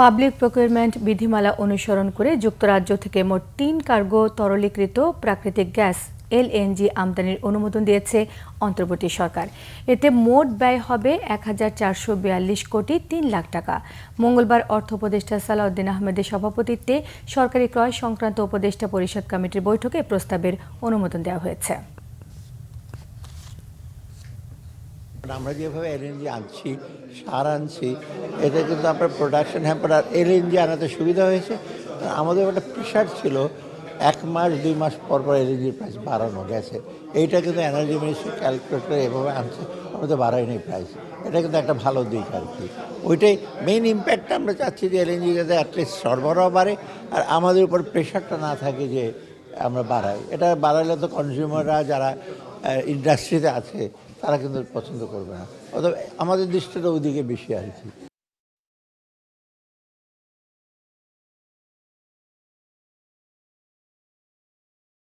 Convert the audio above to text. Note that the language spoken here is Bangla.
পাবলিক প্রকিউরমেন্ট বিধিমালা অনুসরণ করে যুক্তরাজ্য থেকে মোট ৩ কার্গো তরলীকৃত প্রাকৃতিক গ্যাস এলএনজি আমদানির অনুমোদন দিয়েছে অন্তর্বর্তী সরকার। এতে মোট ব্যয় হবে ১,৪৪২ কোটি ৩ লাখ টাকা। মঙ্গলবার অর্থ উপদেষ্টা সালাউদ্দিন আহমেদের সভাপতিত্বে সরকারি ক্রয় সংক্রান্ত উপদেষ্টা পরিষদ কমিটির বৈঠকে প্রস্তাবের অনুমোদন দেওয়া হয়েছে। আমরা যেভাবে এলএনজি আনছি, সার আনছি, এটা কিন্তু আপনার প্রোডাকশন হ্যাম্পার আর এলএনজি আনাতে সুবিধা হয়েছে। আমাদের একটা প্রেশার ছিল 1 মাস 2 মাস পর পর এলএনজির প্রাইস বাড়ানো গেছে। এইটা কিন্তু এনার্জি মিনিস্ট্রি ক্যালকুলেট করে এভাবে আনছে, আমরা তো বাড়াইনি প্রাইস। এটা কিন্তু একটা ভালো দিক আর কি। ওইটাই মেইন ইম্প্যাক্টটা আমরা চাচ্ছি যে এলএনজি যাতে অ্যাটলিস্ট সরবরাহ বাড়ে আর আমাদের উপর প্রেশারটা না থাকে যে আমরা বাড়াই। এটা বাড়ালে তো কনজিউমাররা যারা ইন্ডাস্ট্রিতে আছে তারা কিন্তু পছন্দ করবে না। অথবা আমাদের দৃষ্টিটা ওইদিকে বেশি আর কি।